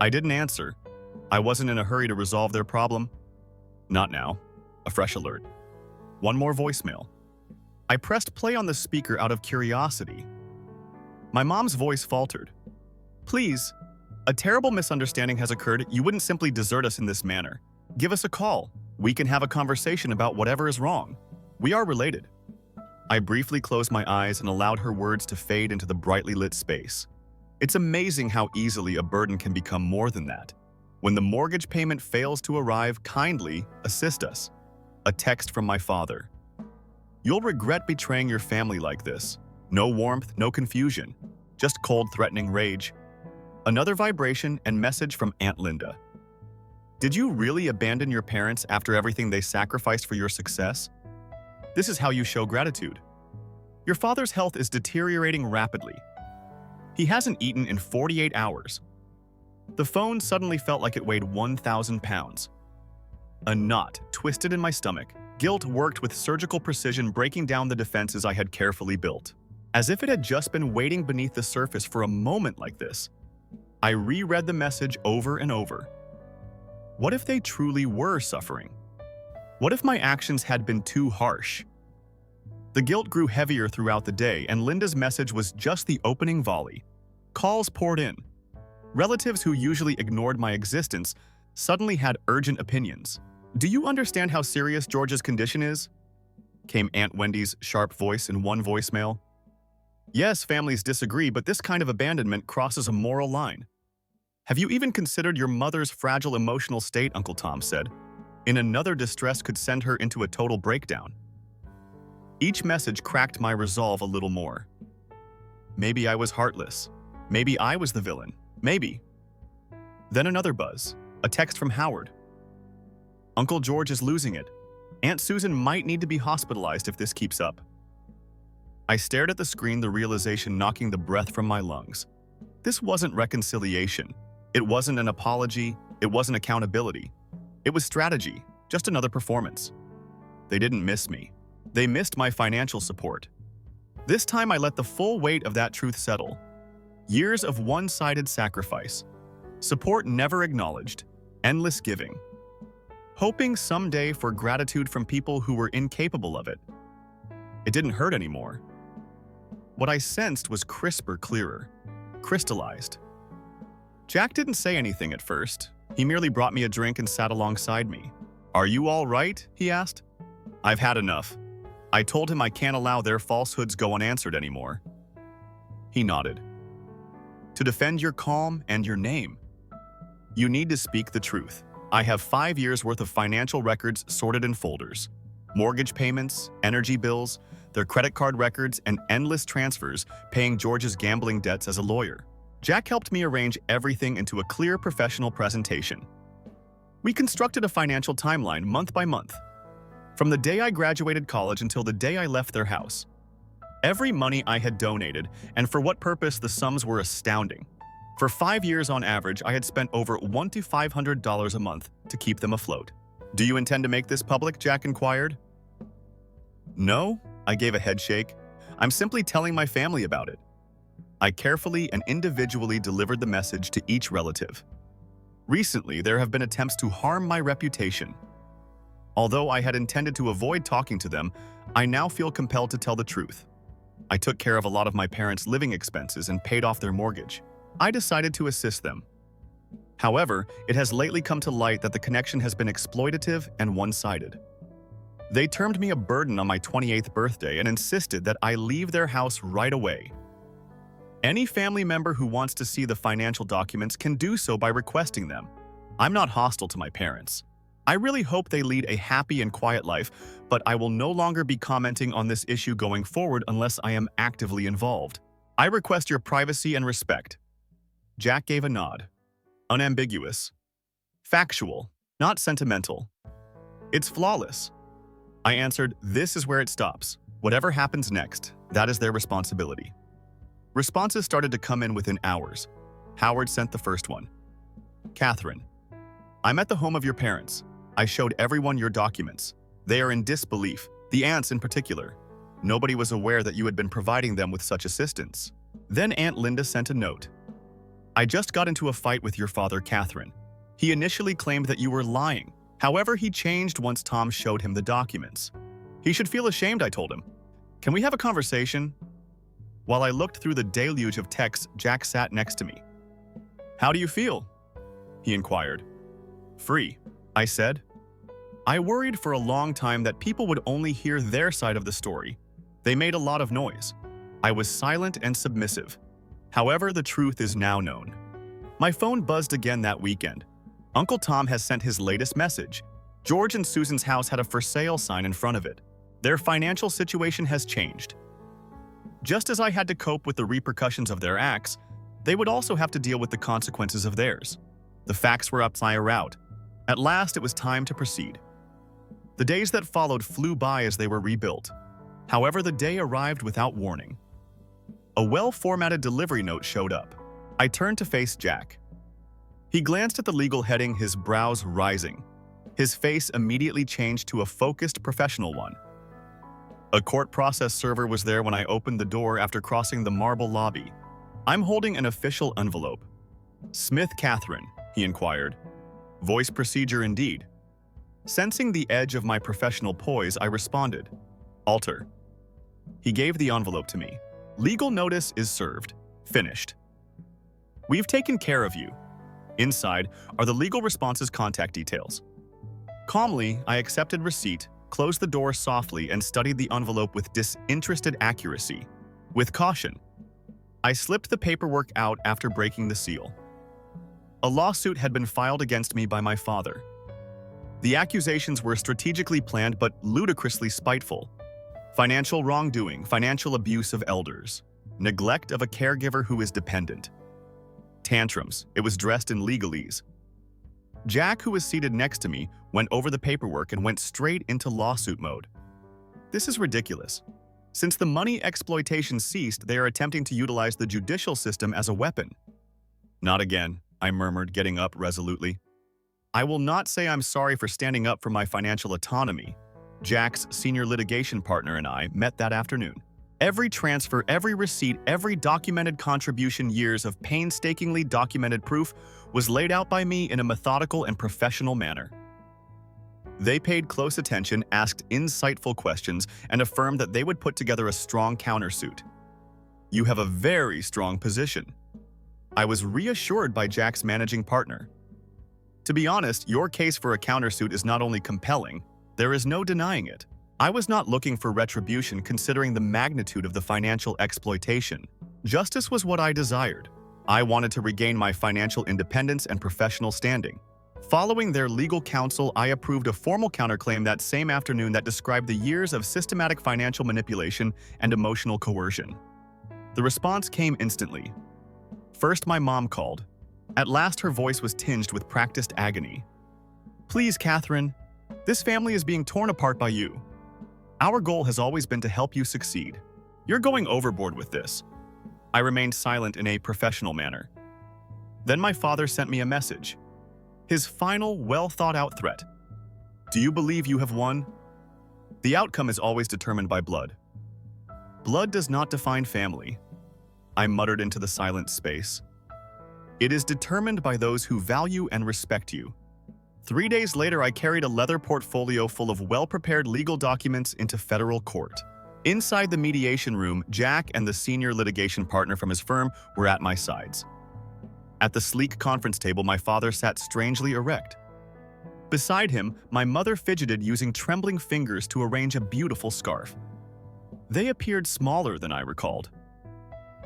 I didn't answer. I wasn't in a hurry to resolve their problem. Not now. A fresh alert. One more voicemail. I pressed play on the speaker out of curiosity. My mom's voice faltered. Please, a terrible misunderstanding has occurred. You wouldn't simply desert us in this manner. Give us a call. We can have a conversation about whatever is wrong. We are related. I briefly closed my eyes and allowed her words to fade into the brightly lit space. It's amazing how easily a burden can become more than that. When the mortgage payment fails to arrive, kindly assist us. A text from my father. You'll regret betraying your family like this. No warmth, no confusion. Just cold, threatening rage. Another vibration and message from Aunt Linda. Did you really abandon your parents after everything they sacrificed for your success? This is how you show gratitude. Your father's health is deteriorating rapidly. He hasn't eaten in 48 hours. The phone suddenly felt like it weighed 1,000 pounds. A knot twisted in my stomach. Guilt worked with surgical precision, breaking down the defenses I had carefully built. As if it had just been waiting beneath the surface for a moment like this, I reread the message over and over. What if they truly were suffering? What if my actions had been too harsh? The guilt grew heavier throughout the day, and Linda's message was just the opening volley. Calls poured in. Relatives who usually ignored my existence suddenly had urgent opinions. Do you understand how serious George's condition is? Came Aunt Wendy's sharp voice in one voicemail. Yes, families disagree, but this kind of abandonment crosses a moral line. Have you even considered your mother's fragile emotional state, Uncle Tom said. In another, distress could send her into a total breakdown. Each message cracked my resolve a little more. Maybe I was heartless. Maybe I was the villain. Maybe. Then another buzz, a text from Howard. Uncle George is losing it. Aunt Susan might need to be hospitalized if this keeps up. I stared at the screen, the realization knocking the breath from my lungs. This wasn't reconciliation. It wasn't an apology. It wasn't accountability. It was strategy, just another performance. They didn't miss me. They missed my financial support. This time I let the full weight of that truth settle. Years of one-sided sacrifice. Support never acknowledged. Endless giving. Hoping someday for gratitude from people who were incapable of it. It didn't hurt anymore. What I sensed was crisper, clearer. Crystallized. Jack didn't say anything at first. He merely brought me a drink and sat alongside me. Are you all right? He asked. I've had enough. I told him I can't allow their falsehoods go unanswered anymore. He nodded. To defend your calm and your name, you need to speak the truth. I have 5 years' worth of financial records sorted in folders. Mortgage payments, energy bills, their credit card records, and endless transfers paying George's gambling debts as a lawyer. Jack helped me arrange everything into a clear professional presentation. We constructed a financial timeline month by month, from the day I graduated college until the day I left their house. Every money I had donated, and for what purpose, the sums were astounding. For 5 years on average, I had spent over $100 to $500 a month to keep them afloat. Do you intend to make this public? Jack inquired. No, I gave a head shake. I'm simply telling my family about it. I carefully and individually delivered the message to each relative. Recently, there have been attempts to harm my reputation. Although I had intended to avoid talking to them, I now feel compelled to tell the truth. I took care of a lot of my parents' living expenses and paid off their mortgage. I decided to assist them. However, it has lately come to light that the connection has been exploitative and one-sided. They termed me a burden on my 28th birthday and insisted that I leave their house right away. Any family member who wants to see the financial documents can do so by requesting them. I'm not hostile to my parents. I really hope they lead a happy and quiet life, but I will no longer be commenting on this issue going forward unless I am actively involved. I request your privacy and respect. Jack gave a nod. Unambiguous. Factual, not sentimental. It's flawless. I answered, this is where it stops. Whatever happens next, that is their responsibility. Responses started to come in within hours. Howard sent the first one. Catherine, I'm at the home of your parents. I showed everyone your documents. They are in disbelief, the aunts in particular. Nobody was aware that you had been providing them with such assistance. Then Aunt Linda sent a note. I just got into a fight with your father, Catherine. He initially claimed that you were lying. However, he changed once Tom showed him the documents. He should feel ashamed, I told him. Can we have a conversation? While I looked through the deluge of texts, Jack sat next to me. How do you feel? He inquired. Free, I said. I worried for a long time that people would only hear their side of the story. They made a lot of noise. I was silent and submissive. However, the truth is now known. My phone buzzed again that weekend. Uncle Tom has sent his latest message. George and Susan's house had a for sale sign in front of it. Their financial situation has changed. Just as I had to cope with the repercussions of their acts, they would also have to deal with the consequences of theirs. The facts were up to my route. At last, it was time to proceed. The days that followed flew by as they were rebuilt. However, the day arrived without warning. A well-formatted delivery note showed up. I turned to face Jack. He glanced at the legal heading, his brows rising. His face immediately changed to a focused, professional one. A court process server was there when I opened the door after crossing the marble lobby. I'm holding an official envelope. Smith Catherine, he inquired. Voice procedure indeed. Sensing the edge of my professional poise, I responded. Alter. He gave the envelope to me. Legal notice is served. Finished. We've taken care of you. Inside are the legal response's contact details. Calmly, I accepted receipt, closed the door softly, and studied the envelope with disinterested accuracy. With caution, I slipped the paperwork out after breaking the seal. A lawsuit had been filed against me by my father. The accusations were strategically planned but ludicrously spiteful. Financial wrongdoing, financial abuse of elders, neglect of a caregiver who is dependent. Tantrums, it was dressed in legalese. Jack, who was seated next to me, went over the paperwork and went straight into lawsuit mode. This is ridiculous. Since the money exploitation ceased, they are attempting to utilize the judicial system as a weapon. Not again, I murmured, getting up resolutely. I will not say I'm sorry for standing up for my financial autonomy. Jack's senior litigation partner and I met that afternoon. Every transfer, every receipt, every documented contribution, years of painstakingly documented proof was laid out by me in a methodical and professional manner. They paid close attention, asked insightful questions, and affirmed that they would put together a strong countersuit. You have a very strong position. I was reassured by Jack's managing partner. To be honest, your case for a countersuit is not only compelling, there is no denying it. I was not looking for retribution considering the magnitude of the financial exploitation. Justice was what I desired. I wanted to regain my financial independence and professional standing. Following their legal counsel, I approved a formal counterclaim that same afternoon that described the years of systematic financial manipulation and emotional coercion. The response came instantly. First, my mom called. At last, her voice was tinged with practiced agony. Please, Catherine, this family is being torn apart by you. Our goal has always been to help you succeed. You're going overboard with this. I remained silent in a professional manner. Then my father sent me a message. His final, well-thought-out threat. Do you believe you have won? The outcome is always determined by blood. Blood does not define family. I muttered into the silent space. It is determined by those who value and respect you. 3 days later, I carried a leather portfolio full of well-prepared legal documents into federal court. Inside the mediation room, Jack and the senior litigation partner from his firm were at my sides. At the sleek conference table, my father sat strangely erect. Beside him, my mother fidgeted using trembling fingers to arrange a beautiful scarf. They appeared smaller than I recalled.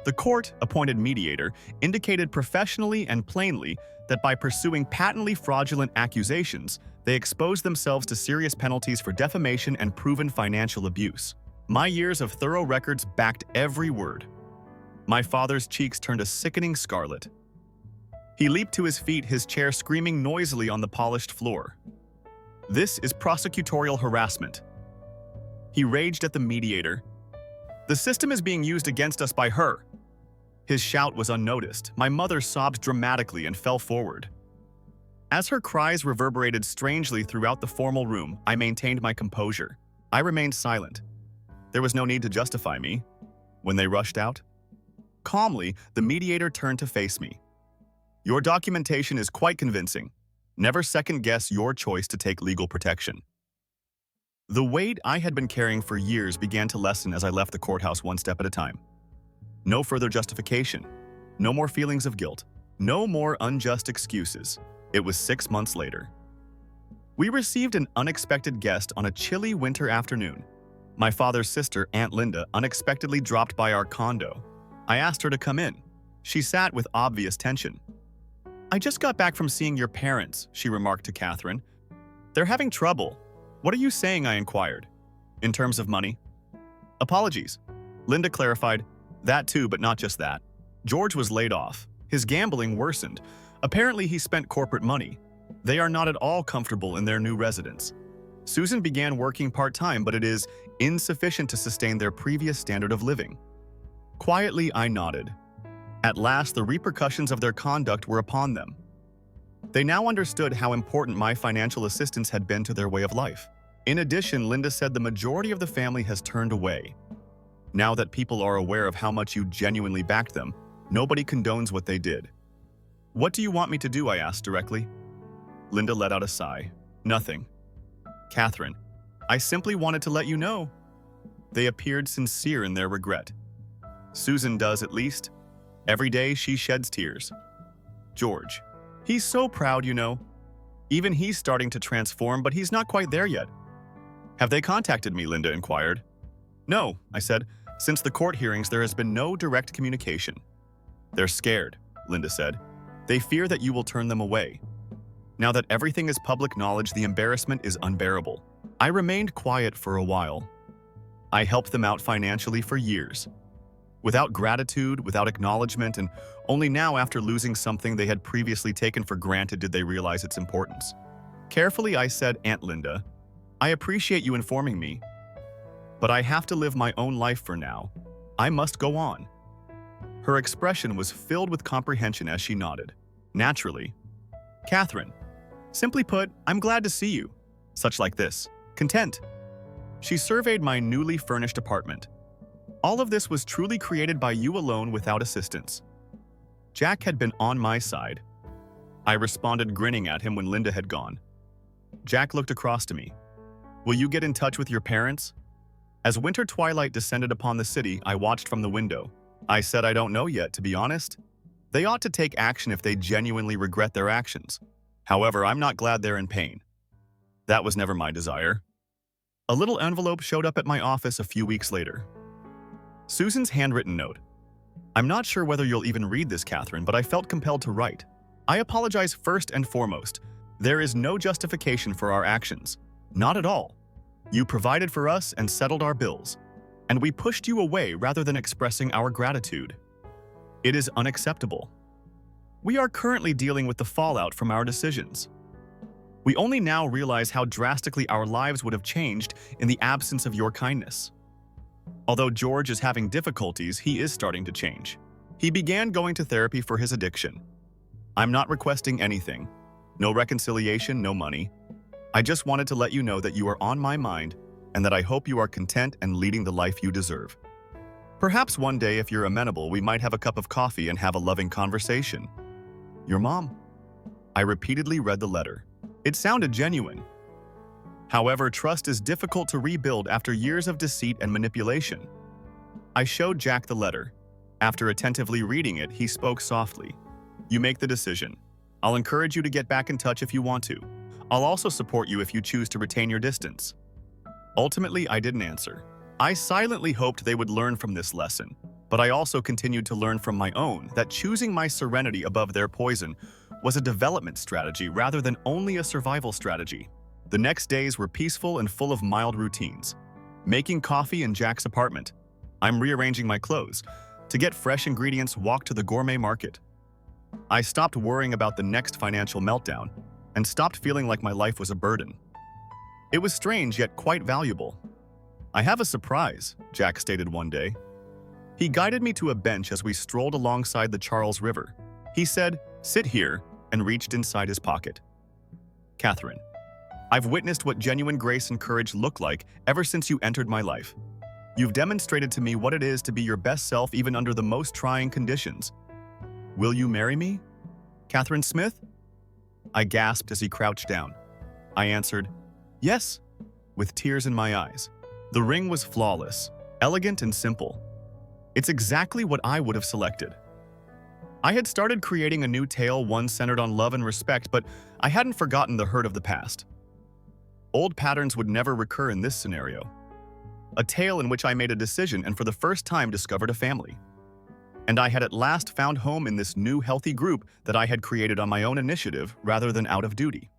The court-appointed mediator indicated professionally and plainly that by pursuing patently fraudulent accusations, they exposed themselves to serious penalties for defamation and proven financial abuse. My years of thorough records backed every word. My father's cheeks turned a sickening scarlet. He leaped to his feet, his chair screaming noisily on the polished floor. This is prosecutorial harassment. He raged at the mediator. The system is being used against us by her. His shout was unnoticed. My mother sobbed dramatically and fell forward. As her cries reverberated strangely throughout the formal room, I maintained my composure. I remained silent. There was no need to justify me. When they rushed out, calmly, the mediator turned to face me. Your documentation is quite convincing. Never second-guess your choice to take legal protection. The weight I had been carrying for years began to lessen as I left the courthouse one step at a time. No further justification. No more feelings of guilt. No more unjust excuses. It was 6 months later. We received an unexpected guest on a chilly winter afternoon. My father's sister, Aunt Linda, unexpectedly dropped by our condo. I asked her to come in. She sat with obvious tension. "I just got back from seeing your parents," she remarked to Catherine. "They're having trouble." "What are you saying?" I inquired. "In terms of money?" "Apologies." Linda clarified. "That too, but not just that. George was laid off. His gambling worsened. Apparently he spent corporate money. They are not at all comfortable in their new residence. Susan began working part-time, but it is insufficient to sustain their previous standard of living." Quietly, I nodded. At last, the repercussions of their conduct were upon them. They now understood how important my financial assistance had been to their way of life. In addition, Linda said the majority of the family has turned away. Now that people are aware of how much you genuinely backed them, nobody condones what they did. "What do you want me to do?" I asked directly. Linda let out a sigh. "Nothing." "Catherine, I simply wanted to let you know." They appeared sincere in their regret. "Susan does, at least. Every day she sheds tears." "George, he's so proud, you know. Even he's starting to transform, but he's not quite there yet." "Have they contacted me?" Linda inquired. "No," I said. "Since the court hearings, there has been no direct communication." "They're scared," Linda said. "They fear that you will turn them away. Now that everything is public knowledge, the embarrassment is unbearable." I remained quiet for a while. I helped them out financially for years. Without gratitude, without acknowledgement, and only now after losing something they had previously taken for granted did they realize its importance. Carefully, I said, "Aunt Linda, I appreciate you informing me, but I have to live my own life for now. I must go on." Her expression was filled with comprehension as she nodded. Naturally. "Catherine, simply put, I'm glad to see you. Such like this. Content." She surveyed my newly furnished apartment. "All of this was truly created by you alone without assistance." Jack had been on my side. I responded, grinning at him when Linda had gone. Jack looked across to me. "Will you get in touch with your parents?" As winter twilight descended upon the city, I watched from the window. I said, "I don't know yet, to be honest. They ought to take action if they genuinely regret their actions. However, I'm not glad they're in pain. That was never my desire." A little envelope showed up at my office a few weeks later. Susan's handwritten note. "I'm not sure whether you'll even read this, Catherine, but I felt compelled to write. I apologize first and foremost. There is no justification for our actions. Not at all. You provided for us and settled our bills, and we pushed you away rather than expressing our gratitude. It is unacceptable. We are currently dealing with the fallout from our decisions. We only now realize how drastically our lives would have changed in the absence of your kindness. Although George is having difficulties, he is starting to change. He began going to therapy for his addiction. I'm not requesting anything. No reconciliation, no money. I just wanted to let you know that you are on my mind and that I hope you are content and leading the life you deserve. Perhaps one day, if you're amenable, we might have a cup of coffee and have a loving conversation. Your mom." I repeatedly read the letter. It sounded genuine. However, trust is difficult to rebuild after years of deceit and manipulation. I showed Jack the letter. After attentively reading it, he spoke softly. "You make the decision. I'll encourage you to get back in touch if you want to. I'll also support you if you choose to retain your distance." Ultimately, I didn't answer. I silently hoped they would learn from this lesson, but I also continued to learn from my own that choosing my serenity above their poison was a development strategy rather than only a survival strategy. The next days were peaceful and full of mild routines. Making coffee in Jack's apartment. I'm rearranging my clothes. To get fresh ingredients, walk to the gourmet market. I stopped worrying about the next financial meltdown and stopped feeling like my life was a burden. It was strange yet quite valuable. "I have a surprise," Jack stated one day. He guided me to a bench as we strolled alongside the Charles River. He said, "Sit here," and reached inside his pocket. "Catherine, I've witnessed what genuine grace and courage look like ever since you entered my life. You've demonstrated to me what it is to be your best self even under the most trying conditions. Will you marry me?" Catherine Smith? I gasped as he crouched down. I answered, yes, with tears in my eyes. The ring was flawless, elegant and simple. It's exactly what I would have selected. I had started creating a new tale, one centered on love and respect, but I hadn't forgotten the hurt of the past. Old patterns would never recur in this scenario. A tale in which I made a decision and for the first time discovered a family. And I had at last found home in this new healthy group that I had created on my own initiative rather than out of duty.